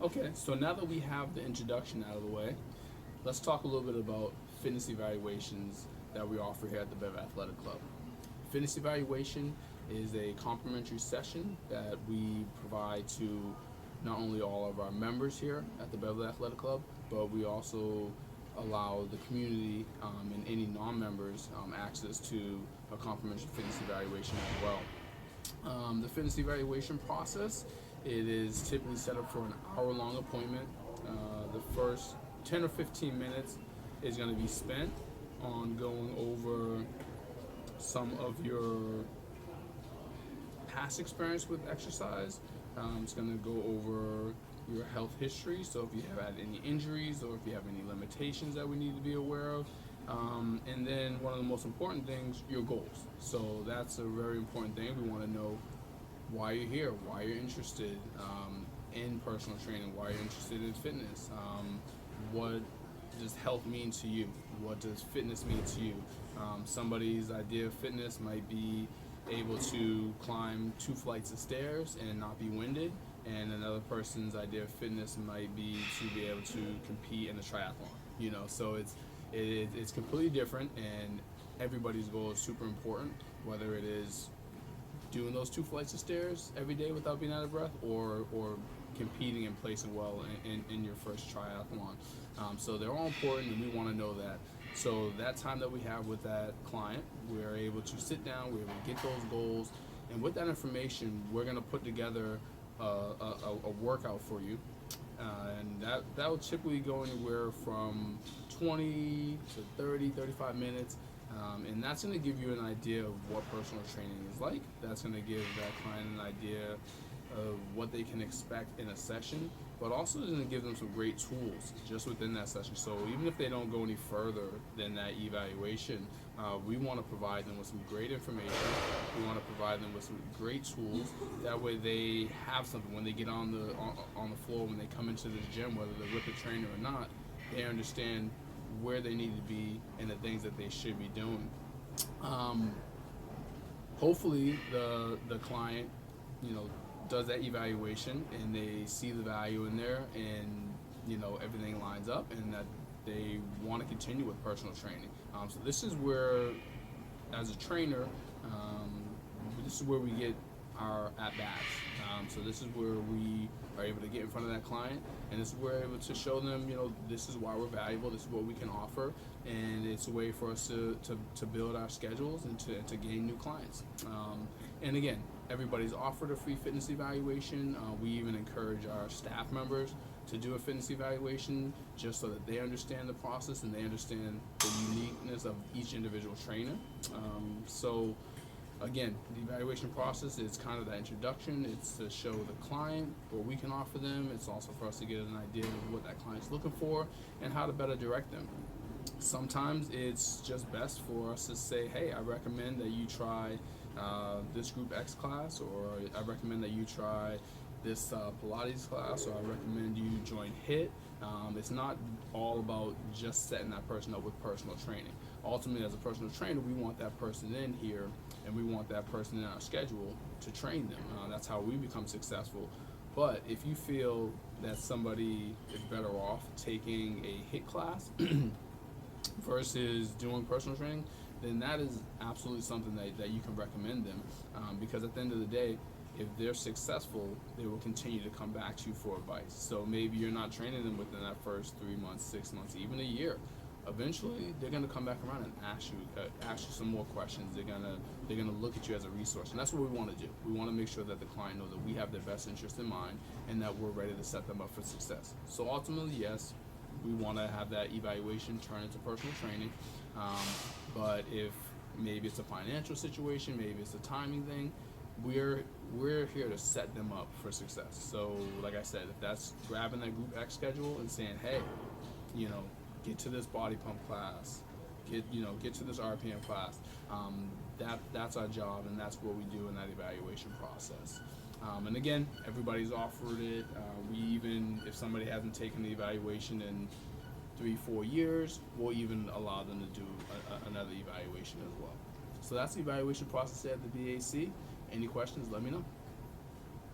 Okay, so now that we have the introduction out of the way, let's talk a little bit about fitness evaluations that we offer here at the Bev Athletic Club. Fitness evaluation is a complimentary session that we provide to not only all of our members here at the Beverly Athletic Club, but we also allow the community and any non-members access to a complimentary fitness evaluation as well. The fitness evaluation process, it is typically set up for an hour-long appointment. The first 10 or 15 minutes is going to be spent on going over some of your past experience with exercise. It's going to go over your health history, so if you have had any injuries or if you have any limitations that we need to be aware of. And then one of the most important things, your goals. So that's a very important thing. We want to know why you're here, why you're interested in personal training, why you're interested in fitness, what does health mean to you, what does fitness mean to you. Somebody's idea of fitness might be able to climb 2 flights of stairs and not be winded, and another person's idea of fitness might be to be able to compete in a triathlon. So it's completely different, and everybody's goal is super important, whether it is doing those 2 flights of stairs every day without being out of breath, or competing and placing well in your first triathlon. So they're all important, and we want to know that. So that time that we have with that client, we're able to sit down, we're able to get those goals, and with that information, we're going to put together a workout for you. And that will typically go anywhere from 20 to 30, 35 minutes. And that's going to give you an idea of what personal training is like. That's going to give that client an idea of what they can expect in a session, but also going to give them some great tools just within that session. So even if they don't go any further than that evaluation, we want to provide them with some great information. We want to provide them with some great tools. That way they have something when they get on the floor, when they come into the gym, whether they're with a trainer or not, they understand where they need to be and the things that they should be doing. Hopefully the client, does that evaluation and they see the value in there, and everything lines up, and that they want to continue with personal training. So this is where, as a trainer, this is where we get our at bats. So this is where we are able to get in front of that client, and this is where we're able to show them, this is why we're valuable, this is what we can offer, and it's a way for us to build our schedules and to gain new clients. And again, everybody's offered a free fitness evaluation. We even encourage our staff members to do a fitness evaluation just so that they understand the process and they understand the uniqueness of each individual trainer. So again, the evaluation process is kind of that introduction. It's to show the client what we can offer them. It's also for us to get an idea of what that client's looking for and how to better direct them. Sometimes it's just best for us to say, hey, I recommend that you try this Group X class, or I recommend that you try this Pilates class, or I recommend you join HIIT. It's not all about just setting that person up with personal training. Ultimately, as a personal trainer, we want that person in here, and we want that person in our schedule to train them. That's how we become successful. But if you feel that somebody is better off taking a HIIT class versus doing personal training, then that is absolutely something that you can recommend them, because at the end of the day, if they're successful, they will continue to come back to you for advice. So maybe you're not training them within that first 3 months, 6 months, even a year. Eventually, they're going to come back around and ask you some more questions. They're gonna look at you as a resource, and that's what we want to do. We want to make sure that the client knows that we have their best interest in mind and that we're ready to set them up for success. So ultimately, yes, we want to have that evaluation turn into personal training. But if maybe it's a financial situation, maybe it's a timing thing, we're here to set them up for success. So like I said, if that's grabbing that Group X schedule and saying, hey, get to this body pump class, get to this RPM class, that's our job, and that's what we do in that evaluation process. And again, everybody's offered it. We even, if somebody hasn't taken the evaluation in 3-4 years, we'll even allow them to do another evaluation as well. So that's the evaluation process at the BAC. Any questions, let me know.